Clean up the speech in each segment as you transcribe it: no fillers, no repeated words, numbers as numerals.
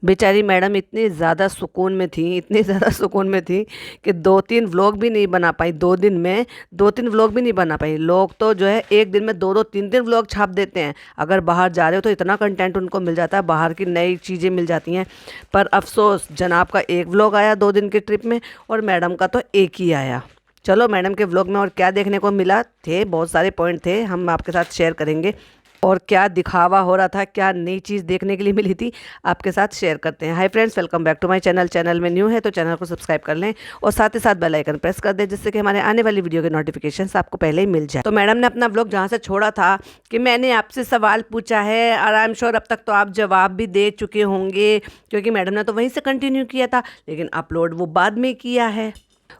बेचारी मैडम इतनी ज़्यादा सुकून में थी, इतनी ज़्यादा सुकून में थी कि 2-3 व्लॉग भी नहीं बना पाई। 2 दिन में 2-3 व्लॉग भी नहीं बना पाई। लोग तो जो है एक दिन में 2-2 3-3 व्लॉग छाप देते हैं। अगर बाहर जा रहे हो तो इतना कंटेंट उनको मिल जाता है, बाहर की नई चीज़ें मिल जाती हैं। पर अफ़सोस जनाब का एक व्लॉग आया 2 दिन की ट्रिप में और मैडम का तो एक ही आया। चलो मैडम के व्लॉग में और क्या देखने को मिला, थे बहुत सारे पॉइंट थे, हम आपके साथ शेयर करेंगे। और क्या दिखावा हो रहा था, क्या नई चीज़ देखने के लिए मिली थी, आपके साथ शेयर करते हैं। Hi friends, welcome back to my channel. Channel में न्यू है तो चैनल को सब्सक्राइब कर लें और साथ ही साथ बेल आइकन प्रेस कर दें, जिससे कि हमारे आने वाली वीडियो के नोटिफिकेशंस आपको पहले ही मिल जाए। तो मैडम ने अपना व्लॉग जहाँ से छोड़ा था कि मैंने आपसे सवाल पूछा है और आई एम श्योर अब तक तो आप जवाब भी दे चुके होंगे, क्योंकि मैडम ने तो वहीं से कंटिन्यू किया था, लेकिन अपलोड वो बाद में किया है।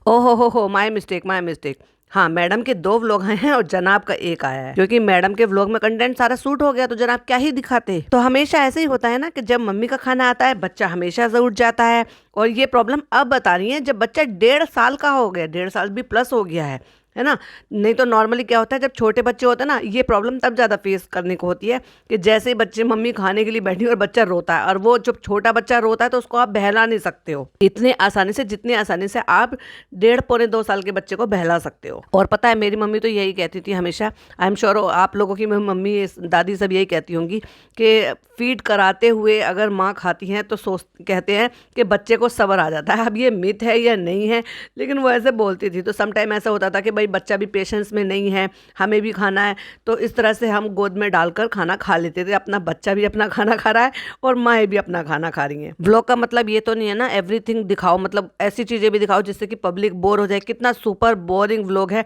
ओहो हो, माय मिस्टेक माय मिस्टेक। हाँ, मैडम के 2 व्लॉग आए हैं और जनाब का एक आया है, क्योंकि मैडम के व्लॉग में कंटेंट सारा सूट हो गया तो जनाब क्या ही दिखाते। तो हमेशा ऐसे ही होता है ना कि जब मम्मी का खाना आता है बच्चा हमेशा से उठ जाता है। और ये प्रॉब्लम अब बता रही है जब बच्चा 1.5 साल का हो गया, 1.5 साल भी प्लस हो गया है ना। नहीं तो नॉर्मली क्या होता है, जब छोटे बच्चे होते हैं ना, ये प्रॉब्लम तब ज़्यादा फेस करने को होती है कि जैसे ही बच्चे मम्मी खाने के लिए बैठी और बच्चा रोता है, और वो जब छोटा बच्चा रोता है तो उसको आप बहला नहीं सकते हो इतने आसानी से जितनी आसानी से आप 1.5 पौने 2 साल के बच्चे को बहला सकते हो। और पता है मेरी मम्मी तो यही कहती थी हमेशा, आई एम श्योर आप लोगों की मम्मी दादी सब यही कहती होंगी कि फीड कराते हुए अगर माँ खाती हैं तो कहते हैं कि बच्चे को सब्र आ जाता है। अब ये मिथ है या नहीं है, लेकिन वो ऐसे बोलती थी। तो सम टाइम ऐसा होता था कि भाई बच्चा भी पेशेंस में नहीं है, हमें भी खाना है, तो इस तरह से हम गोद में डालकर खाना खा लेते थे। अपना बच्चा भी अपना खाना खा रहा है और माएँ भी अपना खाना खा रही हैं। व्लॉग का मतलब ये तो नहीं है ना एवरीथिंग दिखाओ, मतलब ऐसी चीज़ें भी दिखाओ जिससे कि पब्लिक बोर हो जाए। कितना सुपर बोरिंग व्लॉग है।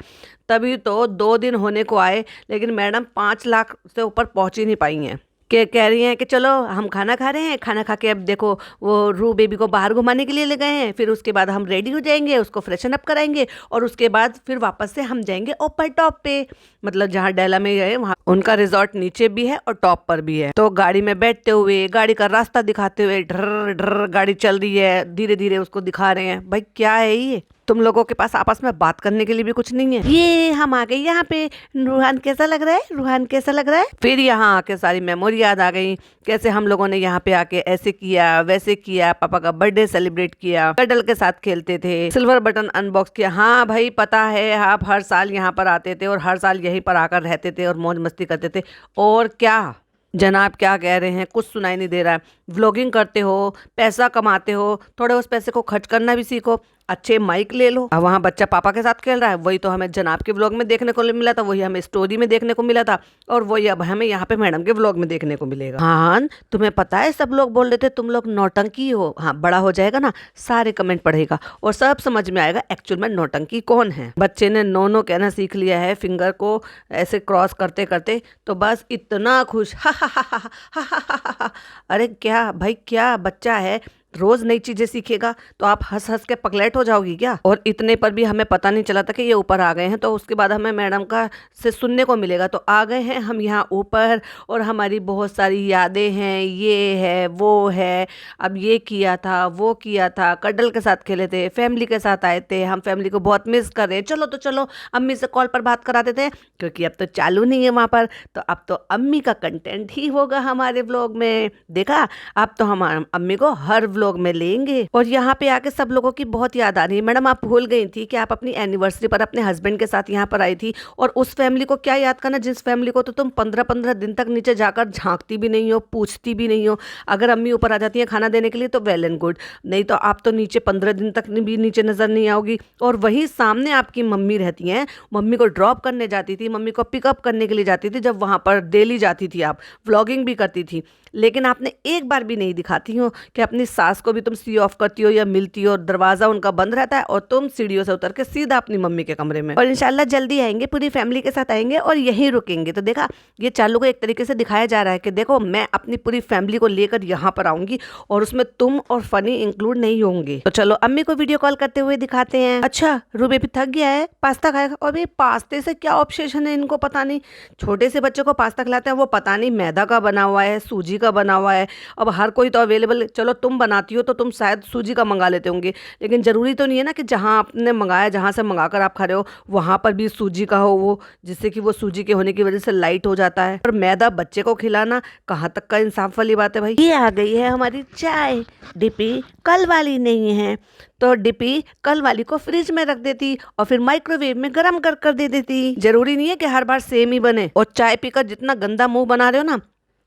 तभी तो 2 दिन होने को आए, लेकिन मैडम 5 लाख से ऊपर पहुंच ही नहीं पाई हैं। कि कह रही हैं कि चलो हम खाना खा रहे हैं, खाना खा के अब देखो वो रू बेबी को बाहर घुमाने के लिए ले गए हैं, फिर उसके बाद हम रेडी हो जाएंगे, उसको फ्रेशन अप कराएंगे और उसके बाद फिर वापस से हम जाएंगे ऊपर टॉप पे। मतलब जहाँ डेला में गए वहाँ उनका रिजॉर्ट नीचे भी है और टॉप पर भी है। तो गाड़ी में बैठते हुए, गाड़ी का रास्ता दिखाते हुए, ढर ढर गाड़ी चल रही है, धीरे धीरे उसको दिखा रहे हैं। भाई क्या है ये, तुम लोगों के पास आपस में बात करने के लिए भी कुछ नहीं है। ये हम आ गए यहाँ पे, रूहान कैसा लग रहा है, रूहान कैसा लग रहा है। फिर यहाँ आके सारी मेमोरी याद आ गई, कैसे हम लोगों ने यहाँ पे आके ऐसे किया वैसे किया, पापा का बर्थडे सेलिब्रेट किया, कडल के साथ खेलते थे, सिल्वर बटन अनबॉक्स किया। हाँ भाई पता है, आप हर साल यहाँ पर आते थे और हर साल यहीं पर आकर रहते थे और मौज मस्ती करते थे। और क्या जनाब क्या कह रहे हैं, कुछ सुनाई नहीं दे रहा है। व्लॉगिंग करते हो, पैसा कमाते हो, थोड़े उस पैसे को खर्च करना भी सीखो। अच्छे माइक ले लो। अब वहाँ बच्चा पापा के साथ खेल रहा है, वही तो हमें जनाब के व्लॉग में देखने को मिला था, वही हमें स्टोरी में देखने को मिला था, और वही अब हमें यहाँ पे मैडम के व्लॉग में देखने को मिलेगा। हाँ, तुम्हें पता है सब लोग बोल रहे थे तुम लोग नौटंकी हो। हाँ, बड़ा हो जाएगा ना सारे कमेंट पढ़ेगा और सब समझ में आएगा एक्चुअल में नौटंकी कौन है। बच्चे ने नो नो कहना सीख लिया है, फिंगर को ऐसे क्रॉस करते करते, तो बस इतना खुश। हा हा हा हा हा हा हा। अरे क्या भाई, क्या बच्चा है, रोज नई चीजें सीखेगा तो आप हंस हंस के पगलेट हो जाओगी क्या। और इतने पर भी हमें पता नहीं चला था कि ये ऊपर आ गए हैं। तो उसके बाद हमें मैडम का से सुनने को मिलेगा, तो आ गए हैं हम यहाँ ऊपर और हमारी बहुत सारी यादें हैं, ये है वो है, अब ये किया था वो किया था, कडल के साथ खेले थे, फैमिली के साथ आए थे, हम फैमिली को बहुत मिस कर रहे हैं। चलो तो चलो अम्मी से कॉल पर बात करा देते हैं, क्योंकि अब तो चालू नहीं है वहाँ पर, तो अब तो अम्मी का कंटेंट ही होगा हमारे व्लॉग में। देखा, अब तो हम अम्मी को हर व्लॉग में लेंगे। और यहाँ पे आके सब लोगों की बहुत याद आ रही है। मैडम आप भूल गई थी कि आप अपनी एनिवर्सरी पर अपने हस्बैंड के साथ यहाँ पर आई थी, और उस फैमिली को क्या याद करना जिस फैमिली को तो तुम 15-15 दिन तक नीचे जाकर झांकती भी नहीं हो, पूछती भी नहीं हो। अगर अम्मी ऊपर आ जाती है खाना देने के लिए तो वेल एंड गुड, नहीं तो आप तो नीचे 15 दिन तक भी नीचे नजर नहीं आओगी। और वही सामने आपकी मम्मी रहती हैं, मम्मी को ड्रॉप करने जाती थी, मम्मी को पिकअप करने के लिए जाती थी, जब वहाँ पर डेली जाती थी आप, व्लॉगिंग भी करती थी, लेकिन आपने एक बार भी नहीं दिखाती हो कि अपनी सास को भी तुम सी ऑफ करती हो या मिलती हो, दरवाजा उनका बंद रहता है और तुम सीढ़ियों से उतर के सीधा अपनी मम्मी के कमरे में। और इंशाल्लाह जल्दी आएंगे, पूरी फैमिली के साथ आएंगे और यहीं रुकेंगे। तो देखा, ये चालू को एक तरीके से दिखाया जा रहा है कि देखो मैं अपनी पूरी फैमिली को लेकर यहाँ पर आऊंगी और उसमें तुम और फनी इंक्लूड नहीं होंगे। तो चलो अम्मी को वीडियो कॉल करते हुए दिखाते हैं। अच्छा, रूबे भी थक गया है, पास्ता खाएगा। और भाई पास्ते से क्या ऑब्सेशन है इनको, पता नहीं। छोटे से बच्चे को पास्ता खिलाते हैं, वो पता नहीं मैदा का बना हुआ है, सूजी का बना हुआ है। अब हर कोई तो अवेलेबल, चलो तुम बनाती हो तो तुम शायद सूजी का मंगा लेते होंगे, लेकिन ज़रूरी तो नहीं है ना कि जहाँ आपने मंगाया, जहाँ से मंगा कर आप खा रहे हो वहाँ पर भी सूजी का हो वो, जिससे कि वो सूजी के होने की वजह से लाइट हो जाता है। और मैदा बच्चे को खिलाना कहाँ तक का इंसाफ वाली बात है भाई। ये आ गई है हमारी चाय। डिपी कल वाली नहीं है, तो डिपी कल वाली को फ्रिज में रख देती और फिर माइक्रोवेव में गर्म कर दे देती। जरूरी नहीं है कि हर बार सेम ही बने। और चाय पीकर जितना गंदा मुंह बना रहे हो ना,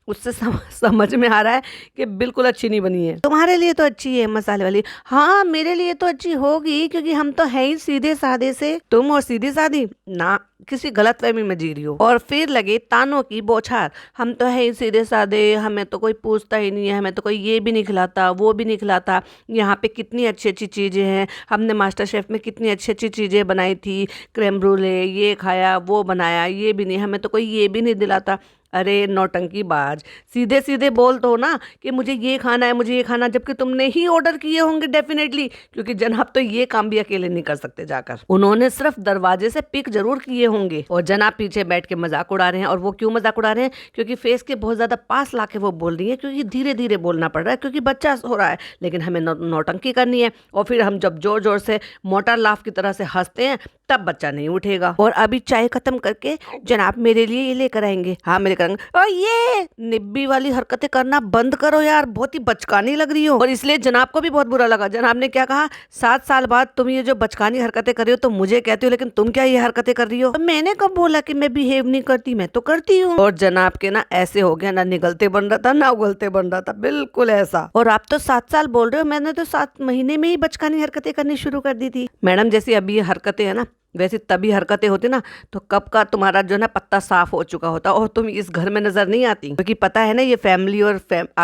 उससे समझ में आ रहा है कि बिल्कुल अच्छी नहीं बनी है। तुम्हारे लिए तो अच्छी है मसाले वाली, हाँ मेरे लिए तो अच्छी होगी, क्योंकि हम तो है ही सीधे साधे से। तुम और सीधी सादी ना, किसी गलतफहमी में जी रही हो। और फिर लगे तानों की बौछार, हम तो है ही सीधे साधे, हमें तो कोई पूछता ही नहीं है, हमें तो कोई ये भी नहीं खिलाता, वो भी नहीं खिलाता। यहाँ पे कितनी अच्छी अच्छी चीज़ें हैं, हमने मास्टर शेफ में कितनी अच्छी अच्छी चीज़ें बनाई थी, क्रेम ब्रूले, ये खाया वो बनाया, ये भी नहीं, हमें तो कोई ये भी नहीं दिलाता। अरे नौटंकी बाज, सीधे सीधे बोल दो ना कि मुझे ये खाना है, मुझे ये खाना, जबकि तुमने ही ऑर्डर किए होंगे डेफिनेटली, क्योंकि जनाब तो ये काम भी अकेले नहीं कर सकते जाकर, उन्होंने सिर्फ दरवाजे से पिक जरूर किए होंगे। और जनाब पीछे बैठ के मजाक उड़ा रहे हैं। और वो क्यों मजाक उड़ा रहे हैं? क्योंकि फेस के बहुत ज्यादा पास लाके वो बोल रही है, क्योंकि धीरे धीरे बोलना पड़ रहा है, क्योंकि बच्चा सो रहा है, लेकिन हमें नौटंकी करनी है। और फिर हम जब जोर जोर से मोटर लाफ की तरह से हंसते हैं तब बच्चा नहीं उठेगा। और अभी चाय खत्म करके जनाब मेरे लिए ये लेकर आएंगे। हाँ मेरे करेंगे। और ये निब्बी वाली हरकतें करना बंद करो यार, बहुत ही बचकानी लग रही हो। और इसलिए जनाब को भी बहुत बुरा लगा। जनाब ने क्या कहा, 7 साल बाद तुम ये जो बचकानी हरकतें कर रही हो तो मुझे कहती हो, लेकिन तुम क्या ये हरकतें कर रही हो? मैंने कब बोला कि मैं बिहेव नहीं करती, मैं तो करती हूँ। और जनाब के ना ऐसे हो गया, ना निगलते बन रहा था ना उगलते बन रहा था, बिल्कुल ऐसा। और आप तो 7 साल बोल रहे हो, मैंने तो 7 महीने में ही बचकानी हरकतें करनी शुरू कर दी थी। मैडम जैसी अभी ये हरकतें है ना, वैसे तभी हरकतें होती ना तो कब का तुम्हारा जो ना पत्ता साफ हो चुका होता, और तुम इस घर में नजर नहीं आती, क्योंकि पता है ना ये फैमिली और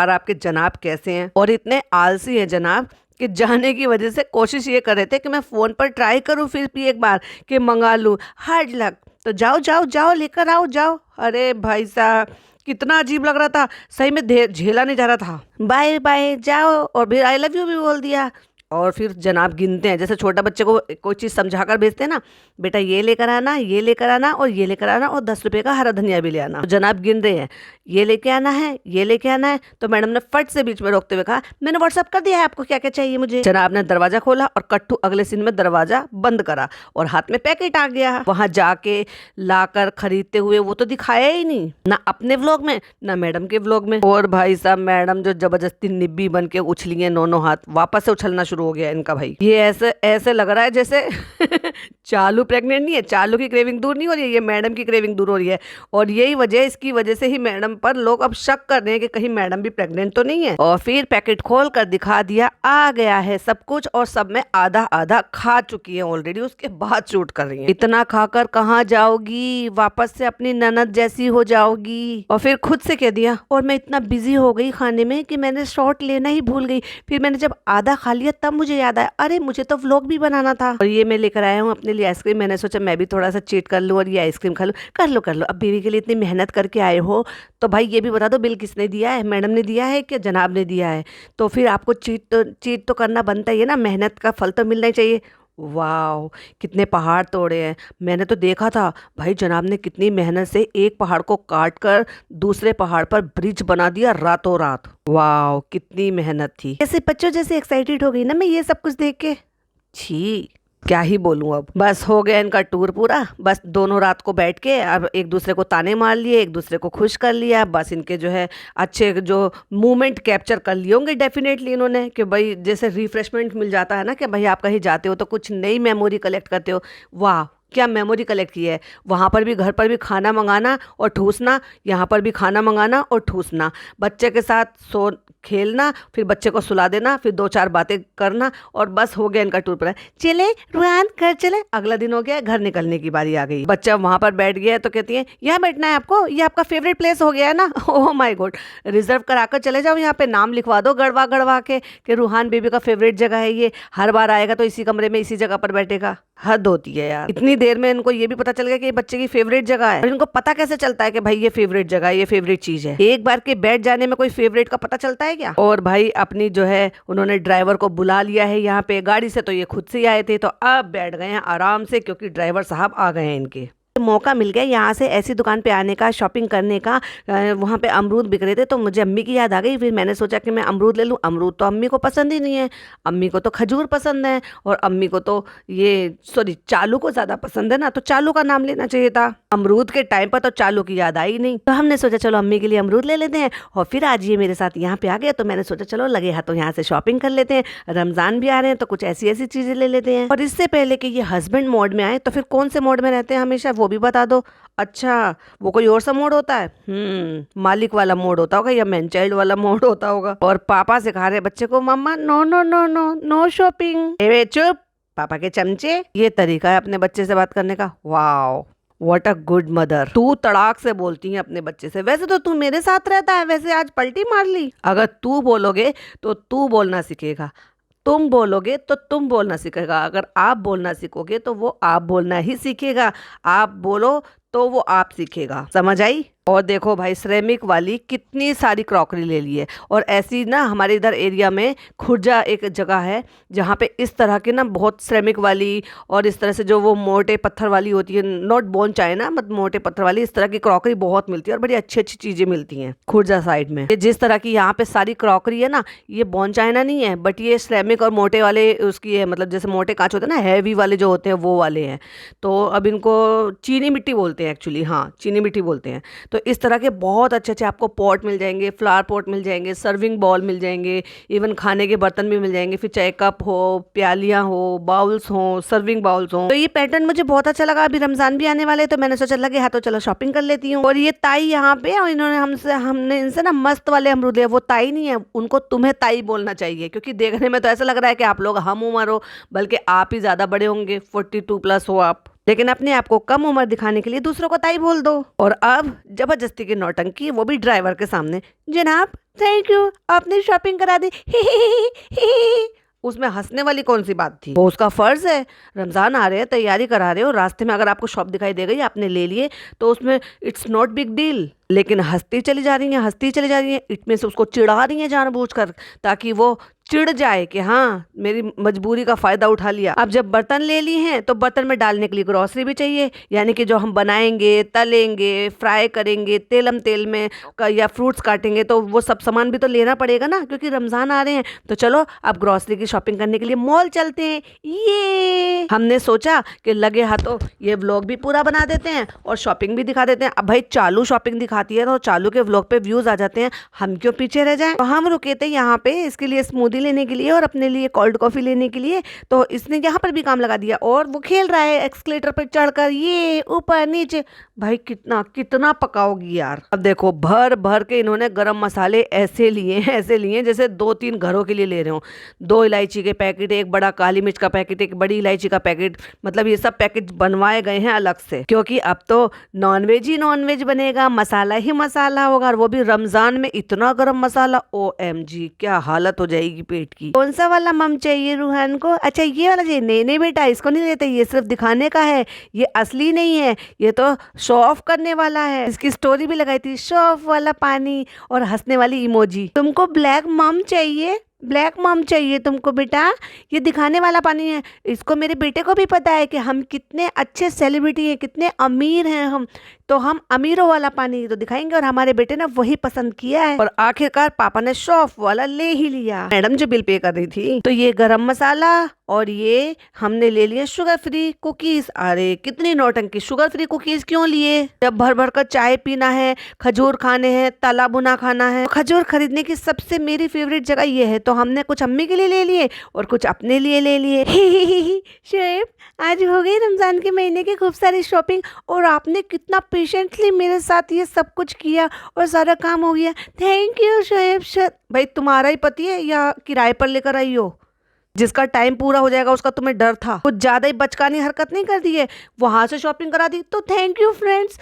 आपके जनाब कैसे हैं। और इतने आलसी हैं जनाब कि जाने की वजह से कोशिश ये कर रहे थे कि मैं फोन पर ट्राई करूं फिर भी एक बार कि मंगा लूं, हार्ड लक। तो जाओ जाओ जाओ लेकर आओ जाओ। अरे भाई साहब कितना अजीब लग रहा था, सही में झेला नहीं जा रहा था। बाय बाय जाओ, और फिर आई लव यू भी बोल दिया। और फिर जनाब गिनते हैं, जैसे छोटा बच्चे को कोई चीज़ समझाकर भेजते हैं ना, बेटा ये लेकर आना, ये लेकर आना और ये लेकर आना, और 10 रुपए का हरा धनिया भी ले आना। तो जनाब गिन रहे हैं, ये लेके आना है, ये लेके आना है। तो मैडम ने फट से बीच में रोकते हुए कहा, मैंने व्हाट्सअप कर दिया है आपको क्या क्या चाहिए मुझे। जनाब ने दरवाजा खोला और कट्टू अगले सीन में दरवाजा बंद करा और हाथ में पैकेट आ गया। वहां जाके लाकर खरीदते हुए वो तो दिखाया ही नहीं, ना अपने व्लॉग में ना मैडम के व्लॉग में। और भाई साहब मैडम जो जबरदस्ती निब्बी बन के उछली है, दोनों हाथ वापस से उछलना शुरू हो गया इनका। भाई ये ऐसे ऐसे लग रहा है जैसे चालू प्रेग्नेंट नहीं है, चालू की क्रेविंग दूर नहीं हो रही है, ये मैडम की क्रेविंग दूर हो रही है। और यही वजह, इसकी वजह से ही मैडम पर लोग अब शक कर रहे हैं कि कहीं मैडम भी प्रेग्नेंट तो नहीं है। और फिर पैकेट खोल कर दिखा दिया, आ गया है सब कुछ, और सब में आधा आधा खा चुकी है ऑलरेडी, उसके बाद शूट कर रही है। इतना खाकर कहाँ जाओगी, वापस से अपनी ननद जैसी हो जाओगी। और फिर खुद से कह दिया, और मैं इतना बिजी हो गई खाने में कि मैंने शॉट लेना ही भूल गई। फिर मैंने जब आधा खा लिया तब मुझे याद आया, अरे मुझे तो व्लॉग भी बनाना था। और ये मैं लेकर आया हूँ अपने लिए आइसक्रीम, मैंने सोचा मैं भी थोड़ा सा चीट कर लूँ और ये आइसक्रीम खा लूँ। कर लो, अब बीवी के लिए इतनी मेहनत करके आए हो तो भाई ये भी बता दो, बिल किसने दिया है, मैडम ने दिया है कि जनाब ने दिया है? तो फिर आपको चीट तो करना बनता ही है ना, मेहनत का फल तो मिलना ही चाहिए। वाह कितने पहाड़ तोड़े हैं। मैंने तो देखा था भाई जनाब ने कितनी मेहनत से एक पहाड़ को काट कर दूसरे पहाड़ पर ब्रिज बना दिया रातों रात। वाह कितनी मेहनत थी। ऐसे बच्चों जैसे एक्साइटेड हो गई ना मैं ये सब कुछ देख के। छी क्या ही बोलूं, अब बस हो गया इनका टूर पूरा। बस दोनों रात को बैठ के अब एक दूसरे को ताने मार लिए, एक दूसरे को खुश कर लिया। बस इनके जो है अच्छे जो मूवमेंट कैप्चर कर लिए होंगे डेफिनेटली इन्होंने, कि भाई जैसे रिफ्रेशमेंट मिल जाता है ना, कि भाई आप कहीं जाते हो तो कुछ नई मेमोरी कलेक्ट करते हो। वाह क्या मेमोरी कलेक्ट की है। वहाँ पर भी घर पर भी खाना मंगाना और ठूसना, यहाँ पर भी खाना मंगाना और ठूसना, बच्चे के साथ सो खेलना, फिर बच्चे को सुला देना, फिर 2-4 बातें करना, और बस हो गया इनका टूर पर। चले रुहान घर चले। अगला दिन हो गया, घर निकलने की बारी आ गई। बच्चा वहाँ पर बैठ गया तो कहती है यहाँ बैठना है आपको, ये आपका फेवरेट प्लेस हो गया है ना। ओह माय गॉड, रिजर्व कराकर चले जाओ, यहाँ पे नाम लिखवा दो गड़वा गड़वा के कि रूहान बेबी का फेवरेट जगह है ये, हर बार आएगा तो इसी कमरे में इसी जगह पर बैठेगा। हद होती है यार, इतनी देर में इनको ये भी पता चल गया कि ये बच्चे की फेवरेट जगह है। और इनको पता कैसे चलता है कि भाई ये फेवरेट जगह है, ये फेवरेट चीज है? एक बार के बैठ जाने में कोई फेवरेट का पता चलता है क्या? और भाई अपनी जो है उन्होंने ड्राइवर को बुला लिया है यहाँ पे गाड़ी से, तो ये खुद से ही आए थे, तो अब बैठ गए हैं आराम से क्योंकि ड्राइवर साहब आ गए हैं इनके। मौका मिल गया यहाँ से ऐसी दुकान पे आने का, शॉपिंग करने का। वहाँ पे अमरूद बिक रहे थे तो मुझे अम्मी की याद आ गई। फिर मैंने सोचा कि मैं अमरूद ले लूँ। अमरूद तो अम्मी को पसंद ही नहीं है, अम्मी को तो खजूर पसंद है, और अम्मी को तो चालू को ज़्यादा पसंद है ना, तो चालू का नाम लेना चाहिए था। अमरूद के टाइम पर तो चालू की याद आई नहीं, तो हमने सोचा चलो अम्मी के लिए अमरूद ले लेते हैं। और फिर आज ये मेरे साथ यहाँ पे आ गया, तो मैंने सोचा चलो लगे हाथों यहाँ से शॉपिंग कर लेते हैं। रमज़ान भी आ रहे हैं तो कुछ ऐसी ऐसी चीज़ें ले लेते हैं। और इससे पहले कि ये हस्बैंड मोड में आए, तो फिर कौन से मोड में रहते हैं हमेशा, वो भी बता दो। अच्छा, वो कोई और सा मोड होता है? मालिक वाला मोड होता होगा या मैन चाइल्ड वाला मोड होता होगा। और पापा सिखा रहे बच्चे को, मम्मा no no no no no shopping. चुप, पापा के चमचे। ये तरीका है अपने बच्चे से बात करने का। Wow, what a good mother. तू तड़ाक से बोलती है अपने बच्चे से। वैसे तो तू मेरे साथ रहता है, वैसे आज पलटी मार ली। अगर तू बोलोगे तो तू बोलना सीखेगा, तुम बोलोगे तो तुम बोलना सीखेगा, अगर आप बोलना सीखोगे तो वो आप बोलना ही सीखेगा। आप बोलो तो वो आप सीखेगा, समझ आई? और देखो भाई, श्रमिक वाली कितनी सारी क्रॉकरी ले ली है। और ऐसी ना हमारे इधर एरिया में खुर्जा एक जगह है जहाँ पे इस तरह के ना बहुत श्रमिक वाली, और इस तरह से जो वो मोटे पत्थर वाली होती है, नॉट बोन चाइना, मतलब मोटे पत्थर वाली, इस तरह की क्रॉकरी बहुत मिलती है और बड़ी अच्छी अच्छी चीज़ें मिलती हैं खुर्जा साइड में। ये जिस तरह की यहाँ पे सारी क्रॉकरी है ना, ये बोन चाइना नहीं है, बट ये श्रमिक और मोटे वाले उसकी है। मतलब जैसे मोटे कांच होते हैं ना, हैवी वाले जो होते हैं वो वाले हैं। तो अब इनको चीनी मिट्टी बोलते हैं एक्चुअली, हाँ चीनी मिट्टी बोलते हैं। तो इस तरह के बहुत अच्छे अच्छे आपको पॉट मिल जाएंगे, फ्लावर पॉट मिल जाएंगे, सर्विंग बॉल मिल जाएंगे, इवन खाने के बर्तन भी मिल जाएंगे। फिर चाहे कप हो, प्यालियाँ हो, बाउल्स हो, सर्विंग बाउल्स हो। तो ये पैटर्न मुझे बहुत अच्छा लगा। अभी रमजान भी आने वाले, तो मैंने सोचा लगे हाँ तो चलो शॉपिंग कर लेती हूँ। और ये ताई यहाँ पे, और इन्होंने हमने इनसे ना मस्त वाले अमरूद लिया। वो ताई नहीं है, उनको तुम्हें ताई बोलना चाहिए, क्योंकि देखने में तो ऐसा लग रहा है कि आप लोग हम उम्र हो, बल्कि आप ही ज्यादा बड़े होंगे, 42+ हो आप, लेकिन अपने आप को कम उम्र दिखाने के लिए दूसरों को ताई बोल दो। और अब जबरदस्ती की नौटंकी, वो भी ड्राइवर के सामने। जनाब थैंक यू, आपने शॉपिंग करा दी। उसमें हंसने वाली कौन सी बात थी? वो उसका फर्ज है। रमजान आ रहे हैं, तैयारी करा रहे हो, रास्ते में अगर आपको शॉप दिखाई दे गई, आपने ले लिए, तो उसमें इट्स नॉट बिग डील। लेकिन हंसती चली जा रही हैं, हंसती चली जा रही हैं, इटमें से उसको चिढ़ा रही हैं जानबूझकर, ताकि वो चिढ़ जाए कि हाँ मेरी मजबूरी का फ़ायदा उठा लिया। अब जब बर्तन ले ली हैं, तो बर्तन में डालने के लिए ग्रॉसरी भी चाहिए, यानी कि जो हम बनाएंगे, तलेंगे, फ्राई करेंगे, तेल में या फ्रूट्स काटेंगे, तो वो सब सामान भी तो लेना पड़ेगा ना, क्योंकि रमज़ान आ रहे हैं। तो चलो अब ग्रॉसरी की शॉपिंग करने के लिए मॉल चलते हैं। ये हमने सोचा कि लगे हाथों ये व्लॉग भी पूरा बना देते हैं और शॉपिंग भी दिखा देते हैं। अब भाई चालू शॉपिंग दिखाती है तो चालू के व्लॉग पे व्यूज़ आ जाते हैं, हम क्यों पीछे रह जाएं। तो हम रुके थे यहाँ पे इसके लिए स्मूदी लेने के लिए और अपने लिए कोल्ड कॉफी लेने के लिए। तो इसने यहाँ पर भी काम लगा दिया और वो खेल रहा है एक्सकलेटर पर चढ़कर, ये ऊपर नीचे। भाई कितना कितना पकाओगी यार। अब देखो भर भर के इन्होंने गरम मसाले ऐसे लिए जैसे 2-3 घरों के लिए ले रहे हो। 2 इलायची के पैकेट, एक बड़ा काली मिर्च का पैकेट, एक बड़ी इलायची का पैकेट, मतलब ये सब पैकेट बनवाए गए हैं अलग से, क्योंकि अब तो नॉनवेज ही नॉनवेज बनेगा, मसाला ही मसाला होगा, और वो भी रमजान में इतना गरम मसाला। OMG, क्या हालत हो जाएगी पेट की। कौन सा वाला मम चाहिए रूहान को? अच्छा ये वाला चाहिए। नहीं नहीं बेटा, इसको नहीं लेते, ये सिर्फ दिखाने का है, ये असली नहीं है, ये तो शो ऑफ करने वाला है। इसकी स्टोरी भी लगाई थी, शो ऑफ वाला पानी और हंसने वाली इमोजी। तुमको ब्लैक मम चाहिए, ब्लैक मम चाहिए तुमको बेटा, ये दिखाने वाला पानी है। इसको मेरे बेटे को भी पता है कि हम कितने अच्छे सेलिब्रिटी हैं, कितने अमीर हैं हम, तो हम अमीरों वाला पानी तो दिखाएंगे, और हमारे बेटे ने वही पसंद किया है। और आखिरकार पापा ने शॉफ वाला ले ही लिया। मैडम जो बिल पे कर रही थी, तो ये गरम मसाला और ये हमने ले लिए शुगर फ्री कुकीज। अरे कितनी नौटंकी, शुगर फ्री कुकीज क्यों लिए? जब भर भर कर चाय पीना है, खजूर खाने हैं, तला बुना खाना है। खजूर खरीदने की सबसे मेरी फेवरेट जगह ये है, तो हमने कुछ अम्मी के लिए ले लिए और कुछ अपने लिए ले लिए। शोएब, आज हो गई रमजान के महीने की खूब सारी शॉपिंग, और आपने कितना पेशेंटली मेरे साथ ये सब कुछ किया और सारा काम हो गया। Thank you Shoaib. भाई तुम्हारा ही पति है या किराए पर लेकर आई हो? जिसका टाइम पूरा हो जाएगा उसका तुम्हें डर था, कुछ ज्यादा ही बचकानी हरकत नहीं कर दी है। वहां से शॉपिंग करा दी, तो thank you friends,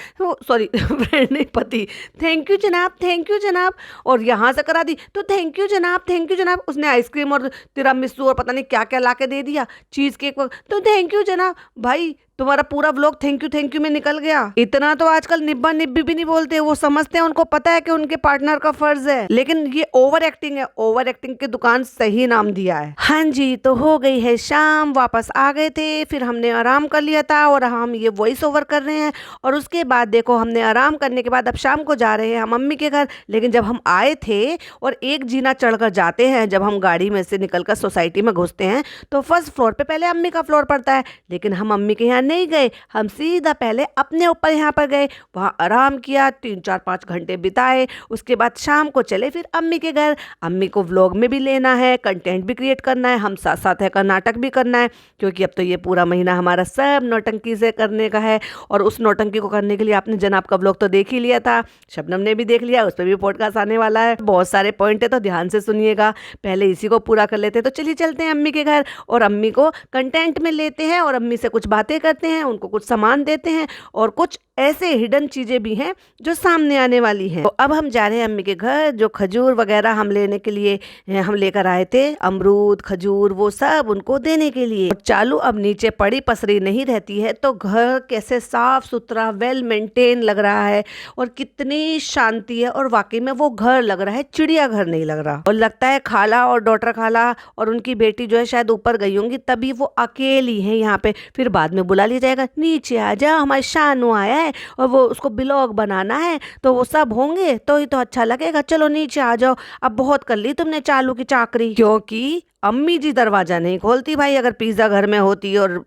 sorry friend नहीं पति, थैंक यू जनाब, थैंक यू जनाब। और यहाँ से करा दी, तो थैंक यू जनाब, थैंक यू जनाब। उसने आइसक्रीम और तिरामिसू और पता नहीं क्या क्या ला के दे दिया, चीज़ केक, तो थैंक यू जनाब। भाई तुम्हारा पूरा व्लॉग थैंक यू में निकल गया। इतना तो आजकल निब्बा निब्बी भी नहीं बोलते, वो समझते हैं, उनको पता है कि उनके पार्टनर का फर्ज है, लेकिन ये ओवर एक्टिंग है। ओवर एक्टिंग की दुकान सही नाम दिया है। हाँ जी, तो हो गई है शाम, वापस आ गए थे, फिर हमने आराम कर लिया था और हम ये वॉइस ओवर कर रहे हैं। और उसके बाद देखो हमने आराम करने के बाद अब शाम को जा रहे हैं हम मम्मी के घर। लेकिन जब हम आए थे और एक जीना चढ़कर जाते हैं, जब हम गाड़ी में से निकलकर सोसाइटी में घुसते हैं तो फर्स्ट फ्लोर पे पहले अम्मी का फ्लोर पड़ता है। लेकिन हम मम्मी के यहाँ नहीं गए, हम सीधा पहले अपने ऊपर यहाँ पर गए, वहाँ आराम किया, 3-4-5 घंटे बिताए। उसके बाद शाम को चले फिर अम्मी के घर। अम्मी को व्लॉग में भी लेना है, कंटेंट भी क्रिएट करना है, हम साथ साथ है का नाटक भी करना है, क्योंकि अब तो ये पूरा महीना हमारा सब नौटंकी से करने का है। और उस नौटंकी को करने के लिए आपने जनाब का व्लॉग तो देख ही लिया था, शबनम ने भी देख लिया, उस पर भी पॉडकास्ट आने वाला है। बहुत सारे पॉइंट है तो ध्यान से सुनिएगा, पहले इसी को पूरा कर लेते हैं। तो चलिए चलते हैं अम्मी के घर और अम्मी को कंटेंट में लेते हैं और अम्मी से कुछ बातें करते हैं, उनको कुछ सामान देते हैं और कुछ ऐसे हिडन चीजें भी हैं जो सामने आने वाली हैं। तो अब हम जा रहे हैं अम्मी के घर। जो खजूर वगैरह हम लेने के लिए हम लेकर आए थे, अमरूद खजूर वो सब उनको देने के लिए। और चालू अब नीचे पड़ी पसरी नहीं रहती है, तो घर कैसे साफ सुथरा वेल मेंटेन लग रहा है और कितनी शांति है। और वाकई में वो घर लग रहा है, चिड़िया घर नहीं लग रहा। और लगता है खाला और डॉटर खाला और उनकी बेटी जो है शायद ऊपर गई होंगी, तभी वो अकेली है यहाँ पे। फिर बाद में बुला लिया जाएगा, नीचे आ जा, हमारे शानू आया है और वो उसको ब्लॉग बनाना है, तो वो सब होंगे तो ही तो अच्छा लगेगा। चलो नीचे आ जाओ, अब बहुत कर ली तुमने चालू की चाकरी। क्योंकि अम्मी जी दरवाजा नहीं खोलती भाई। अगर पिज्जा घर में होती और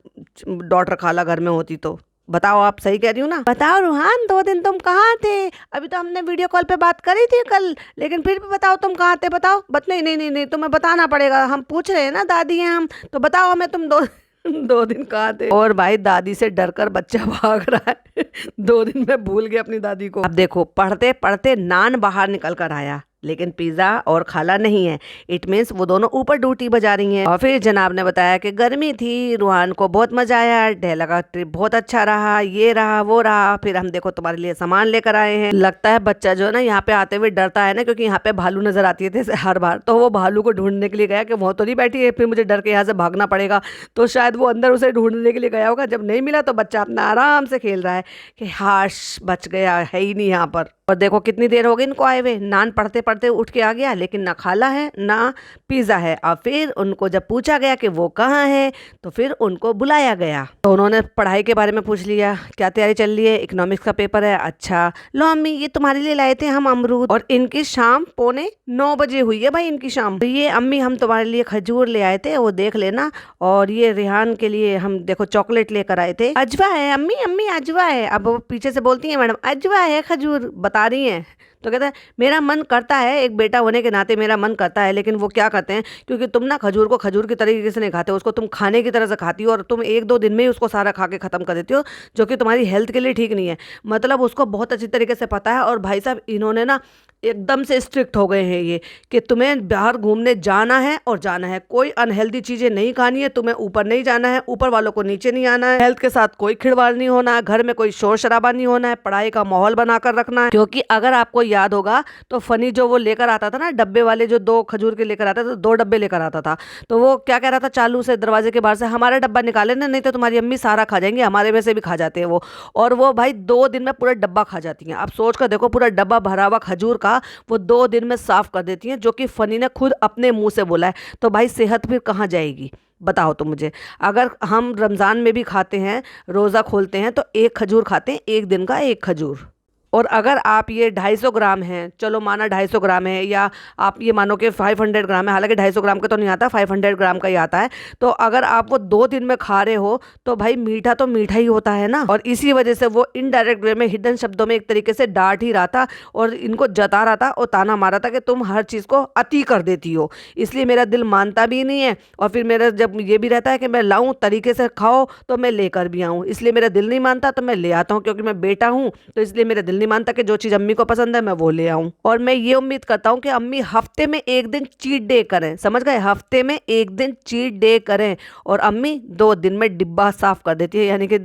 डॉटर खाला घर में होती तो बताओ, आप सही कह रही हूँ ना? बताओ रूहान, 2 दिन तुम कहाँ थे? अभी तो हमने वीडियो कॉल पे बात करी थी कल, लेकिन फिर भी बताओ तुम कहाँ थे? बताओ। नहीं, तुम्हें बताना पड़ेगा, हम पूछ रहे हैं ना, दादी हैं हम, तो बताओ हमें तुम 2 दिन कहाँ थे? और भाई दादी से डरकर बच्चा भाग रहा है 2 दिन में भूल गया अपनी दादी को। अब देखो पढ़ते पढ़ते नान बाहर निकल कर आया, लेकिन पिज्जा और खाला नहीं है। इट मीन्स वो दोनों ऊपर ड्यूटी बजा रही हैं। और फिर जनाब ने बताया कि गर्मी थी, रूहान को बहुत मजा आया, डेला का ट्रिप बहुत अच्छा रहा, ये रहा वो रहा। फिर हम देखो तुम्हारे लिए सामान लेकर आए हैं। लगता है बच्चा जो है ना यहाँ पे आते हुए डरता है ना, क्योंकि यहाँ पे भालू नजर आती थे हर बार, तो वो भालू को ढूंढने के लिए गया कि वो तो नहीं बैठी है, फिर मुझे डर के यहाँ से भागना पड़ेगा। तो शायद वो अंदर उसे ढूंढने के लिए गया होगा। जब नहीं मिला तो बच्चा अपना आराम से खेल रहा है कि हाश बच गया, है ही नहीं यहाँ पर। और देखो कितनी देर हो गई इनको आए हुए, नान पढ़ते पढ़ते उठ के आ गया, लेकिन ना खाला है ना पिज्जा है। अब फिर उनको जब पूछा गया कि वो कहाँ है, तो फिर उनको बुलाया गया। तो उन्होंने पढ़ाई के बारे में पूछ लिया, क्या तैयारी चल रही है? इकोनॉमिक्स का पेपर है। अच्छा लो अम्मी, ये तुम्हारे लिए लाए थे हम अमरूद, और इनकी शाम 8:45 बजे हुई है भाई इनकी शाम। तो ये अम्मी हम तुम्हारे लिए खजूर ले आए थे, वो देख लेना। और ये रेहान के लिए हम देखो चॉकलेट लेकर आए थे। अजवा है अम्मी, अम्मी अजवा है। अब वो पीछे से बोलती है मैडम अजवा है खजूर, बता रही हैं। तो कहता है मेरा मन करता है, एक बेटा होने के नाते मेरा मन करता है, लेकिन वो क्या करते हैं, क्योंकि तुम ना खजूर को खजूर की तरीके से नहीं खाते, उसको तुम खाने की तरह से खाती हो, और तुम 1-2 दिन में ही उसको सारा खा के ख़त्म कर देती हो, जो कि तुम्हारी हेल्थ के लिए ठीक नहीं है। मतलब उसको बहुत अच्छी तरीके से पता है। और भाई साहब इन्होंने ना एकदम से स्ट्रिक्ट हो गए हैं ये, कि तुम्हें बाहर घूमने जाना है और जाना है, कोई अनहेल्दी चीज़ें नहीं खानी है, तुम्हें ऊपर नहीं जाना है, ऊपर वालों को नीचे नहीं आना है, हेल्थ के साथ कोई खिलवाड़ नहीं होना है, घर में कोई शोर शराबा नहीं होना है, पढ़ाई का माहौल बनाकर रखना है। क्योंकि अगर आपको याद होगा तो फनी जो वो लेकर आता था ना डब्बे वाले, जो 2 खजूर के लेकर आता था, 2 डब्बे लेकर आता था, तो वो क्या कह रहा था चालू से दरवाजे के बाहर से, हमारा डब्बा निकाले ना, नहीं तो तुम्हारी अम्मी सारा खा जाएंगी, हमारे में से भी खा जाते हैं वो। और वो भाई 2 दिन में पूरा डब्बा खा जाती हैं। आप सोच कर देखो, पूरा डब्बा भरा हुआ खजूर का वो 2 दिन में साफ कर देती हैं, जो कि फनी ने खुद अपने मुंह से बोला है। तो भाई सेहत फिर कहाँ जाएगी बताओ तो मुझे। अगर हम रमज़ान में भी खाते हैं, रोज़ा खोलते हैं, तो 1 खजूर खाते हैं, 1 दिन का 1 खजूर। और अगर आप ये 250 ग्राम है, चलो माना 250 ग्राम है, या आप ये मानो कि 500 ग्राम है, हालांकि 250 ग्राम का तो नहीं आता, 500 ग्राम का ही आता है, तो अगर आप वो 2 दिन में खा रहे हो तो भाई मीठा तो मीठा ही होता है ना। और इसी वजह से वो इनडायरेक्ट वे में, हिडन शब्दों में एक तरीके से डांट ही रहा था और इनको जता रहा था और ताना मारा था कि तुम हर चीज़ को अति कर देती हो। इसलिए मेरा दिल मानता भी नहीं है, और फिर मेरा जब ये भी रहता है कि मैं लाऊं तरीके से खाओ तो मैं लेकर भी आऊँ, इसलिए मेरा दिल नहीं मानता तो मैं ले आता हूँ, क्योंकि मैं बेटा हूँ, तो इसलिए मेरा दिल नहीं मानता कि जो चीज़ अम्मी को पसंद है मैं वो ले आऊं। और मैं ये उम्मीद करता हूँ कि अम्मी हफ्ते में 1 दिन चीट डे करें, समझ गए, हफ्ते में 1 दिन चीट डे करें। और अम्मी 2 दिन में डिब्बा साफ कर देती है, यानी कि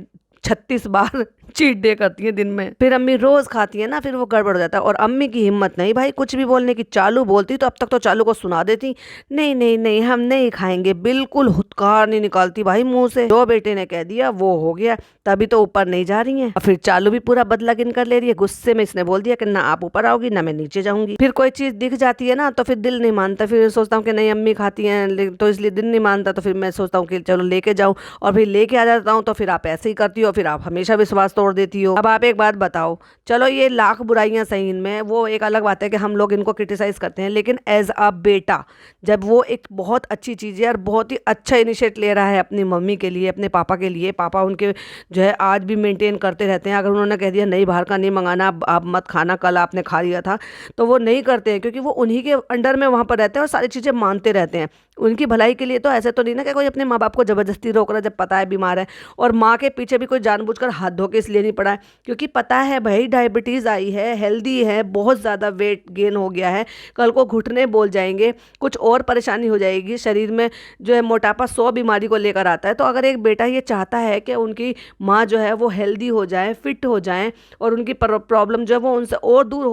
36 बार चीट डे करती है दिन में। फिर अम्मी रोज खाती है ना, फिर वो गड़बड़ हो जाता है। और अम्मी की हिम्मत नहीं भाई कुछ भी बोलने की। चालू बोलती तो अब तक तो चालू को सुना देती, नहीं नहीं नहीं हम नहीं खाएंगे, बिल्कुल हुत्कार नहीं निकालती भाई मुंह से। जो बेटे ने कह दिया वो हो गया, तभी तो ऊपर नहीं जा रही है। और फिर चालू भी पूरा बदला गिन कर ले रही है। गुस्से में इसने बोल दिया कि ना आप ऊपर आओगी ना मैं नीचे जाऊंगी। फिर कोई चीज दिख जाती है ना तो फिर दिल नहीं मानता, फिर सोचता हूँ कि नहीं अम्मी खाती हैं तो इसलिए दिल नहीं मानता, तो फिर मैं सोचता हूँ कि चलो लेके जाऊँ, और फिर लेके आ जाता हूँ। तो फिर आप ऐसे ही करती हो, फिर आप हमेशा विश्वास तोड़ देती हो। अब आप एक बात बताओ, चलो ये लाख बुराइयां सही इनमें, वो एक अलग बात है कि हम लोग इनको क्रिटिसाइज करते हैं, लेकिन एज अ बेटा जब वो एक बहुत अच्छी चीज़ है और बहुत ही अच्छा इनिशिएट ले रहा है अपनी मम्मी के लिए, अपने पापा के लिए, पापा उनके जो है आज भी मेंटेन करते रहते हैं। अगर उन्होंने कह दिया नहीं बाहर का नहीं मंगाना, आप मत खाना, कल आपने खा लिया था, तो वो नहीं करते हैं, क्योंकि वो उन्हीं के अंडर में वहाँ पर रहते हैं और सारी चीज़ें मानते रहते हैं उनकी भलाई के लिए। तो ऐसे तो नहीं ना कि कोई अपने माँ बाप को ज़बरदस्ती रोक रहा है जब पता है बीमार है। और माँ के पीछे भी कोई जानबूझकर हाथ धो के इसलिए नहीं पड़ा है क्योंकि पता है भाई डायबिटीज़ आई है, हेल्दी है, बहुत ज़्यादा वेट गेन हो गया है, कल को घुटने बोल जाएंगे, कुछ और परेशानी हो जाएगी शरीर में, जो है मोटापा 100 बीमारी को लेकर आता है। तो अगर एक बेटा ये चाहता है कि उनकी माँ जो है वो हेल्दी हो जाए, फिट हो जाए और उनकी प्रॉब्लम जो है वो उनसे और दूर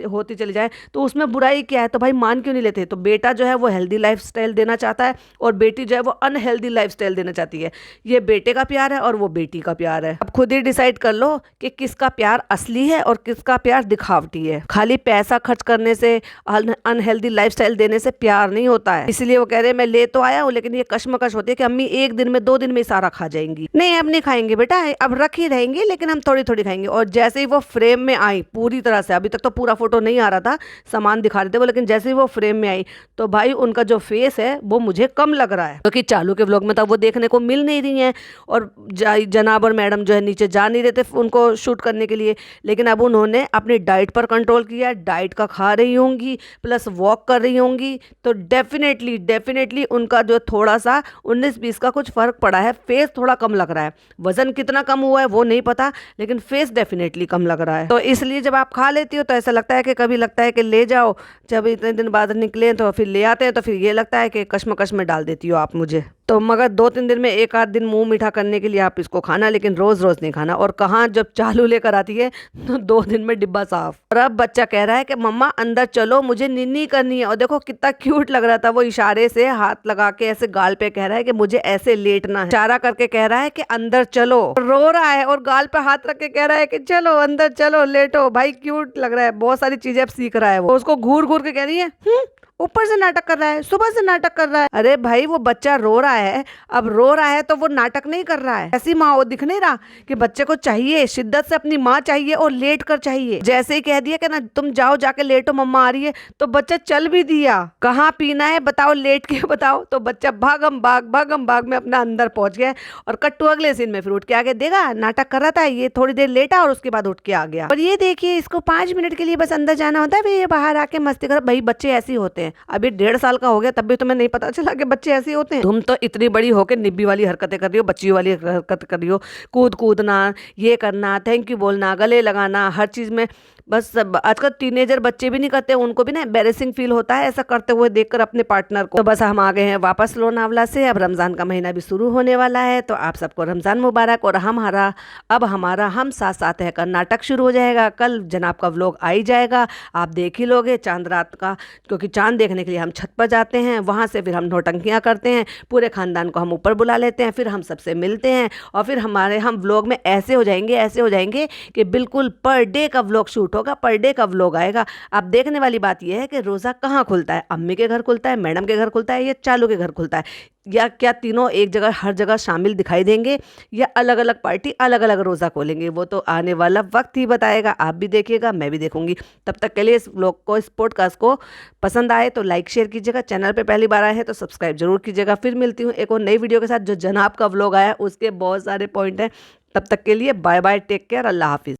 होती चली जाए, तो उसमें बुराई क्या है? तो भाई मान क्यों नहीं लेते? तो बेटा जो है वो हेल्दी लाइफस्टाइल देना चाहता है और बेटी जो है वो अनहेल्दी लाइफस्टाइल देना चाहती है। ये बेटे का प्यार है और वो बेटी का प्यार है। अब खुद ही डिसाइड कर लो कि किसका प्यार असली है और किसका प्यार दिखावटी है। खाली पैसा खर्च करने से, अनहेल्दी लाइफस्टाइल देने से प्यार नहीं होता है। इसलिए वो कह रहे हैं मैं ले तो आया हूँ, लेकिन ये कश्मकश होती है कि अम्मी एक दिन में 2 दिन में सारा खा जाएंगी। नहीं अब नहीं खाएंगे बेटा, अब रख ही रहेंगे, लेकिन हम थोड़ी थोड़ी खाएंगे। और जैसे ही वो फ्रेम में आई पूरी तरह से, अभी तक तो पूरा फोटो नहीं आ रहा था, सामान दिखा रहे थे वो, लेकिन जैसे ही वो फ्रेम में आई तो भाई उनका जो फेस है वो मुझे कम लग रहा है, क्योंकि चालू के व्लॉग में तो वो देखने को मिल नहीं रही हैं। और जनाब और मैडम जो है नीचे जा नहीं रहे थे उनको शूट करने के लिए, लेकिन अब उन्होंने अपनी डाइट पर कंट्रोल किया, डाइट का खा रही होंगी प्लस वॉक कर रही होंगी, तो डेफिनेटली उनका जो थोड़ा सा 19-20 का कुछ फर्क पड़ा है। फेस थोड़ा कम लग रहा है, वजन कितना कम हुआ है वो नहीं पता, लेकिन फेस डेफिनेटली कम लग रहा है। तो इसलिए जब आप खा लेती हो तो ऐसा लगता है कि कभी लगता है कि ले जाओ, जब इतने दिन बाद निकले तो फिर ले आते हैं, तो फिर ये लगता है कि कश्मकश में डाल देती हो आप मुझे। तो मगर 2-3 दिन में एक आध दिन मुंह मीठा करने के लिए आप इसको खाना, लेकिन रोज रोज नहीं खाना। और कहाँ जब चालू लेकर आती है तो 2 दिन में डिब्बा साफ। और अब बच्चा कह रहा है कि मम्मा अंदर चलो मुझे नीनी करनी है। और देखो कितना क्यूट लग रहा था, वो इशारे से हाथ लगा के ऐसे गाल पे कह रहा है कि मुझे ऐसे लेटना है, इशारा करके कह रहा है कि अंदर चलो, रो रहा है और गाल पे हाथ रख के कह रहा है कि चलो अंदर चलो लेटो। भाई क्यूट लग रहा है, बहुत सारी चीजें अब सीख रहा है वो। उसको घूर घूर के कह रही है ऊपर से नाटक कर रहा है, सुबह से नाटक कर रहा है। अरे भाई वो बच्चा रो रहा है, अब रो रहा है तो वो नाटक नहीं कर रहा है। ऐसी माँ वो दिख नहीं रहा कि बच्चे को चाहिए, शिद्दत से अपनी माँ चाहिए और लेट कर चाहिए। जैसे ही कह दिया कि ना तुम जाओ जाके लेटो मम्मा आ रही है, तो बच्चा चल भी दिया। कहाँ पीना है बताओ, लेट के बताओ, तो बच्चा भागम भाग में अपना अंदर पहुंच गया। और कट्टू अगले सीन में फिर उठ के आगे देगा, नाटक कर रहा था ये, थोड़ी देर लेटा और उसके बाद उठ के आ गया। और ये देखिए इसको 5 मिनट के लिए बस अंदर जाना होता है, फिर ये बाहर आके मस्ती कर। भाई बच्चे ऐसे ही होते हैं। अभी 1.5 साल का हो गया तब भी तुम्हें नहीं पता चला कि बच्चे ऐसे होते हैं। तुम तो इतनी बड़ी होके निब्बी वाली हरकतें कर रही हो, बच्ची वाली हरकत कर रही हो, कूदना, ये करना, थैंक यू बोलना, गले लगाना, हर चीज में। बस आजकल टीनेजर बच्चे भी नहीं करते, उनको भी ना एम्बेरेसिंग फील होता है ऐसा करते हुए देखकर अपने पार्टनर को। तो बस हम आ गए हैं वापस लोनावला से। अब रमज़ान का महीना भी शुरू होने वाला है, तो आप सबको रमज़ान मुबारक। और हमारा हम साथ साथ है नाटक शुरू हो जाएगा। कल जनाब का व्लॉग आ ही जाएगा, आप देख ही लोगे चांद रात का, क्योंकि चांद देखने के लिए हम छत पर जाते हैं, वहाँ से फिर हम नौटंकियाँ करते हैं, पूरे ख़ानदान को हम ऊपर बुला लेते हैं, फिर हम सबसे मिलते हैं और फिर हम व्लॉग में ऐसे हो जाएंगे कि बिल्कुल पर डे का व्लॉग शूट होगा, पर डे का व्लॉग आएगा। अब देखने वाली बात यह है कि रोज़ा कहाँ खुलता है, अम्मी के घर खुलता है, मैडम के घर खुलता है, या चालू के घर खुलता है, या क्या तीनों एक जगह हर जगह शामिल दिखाई देंगे, या अलग अलग पार्टी अलग अलग रोज़ा खोलेंगे, वो तो आने वाला वक्त ही बताएगा। आप भी देखिएगा, मैं भी देखूंगी। तब तक के लिए इस व्लॉग को, इस पॉडकास्ट को पसंद आए तो लाइक शेयर कीजिएगा, चैनल पे पहली बार आए हैं तो सब्सक्राइब जरूर कीजिएगा। फिर मिलती हूँ एक और नई वीडियो के साथ। जो जनाब का व्लॉग आया उसके बहुत सारे पॉइंट हैं। तब तक के लिए बाय बाय, टेक केयर, अल्लाह हाफिज़।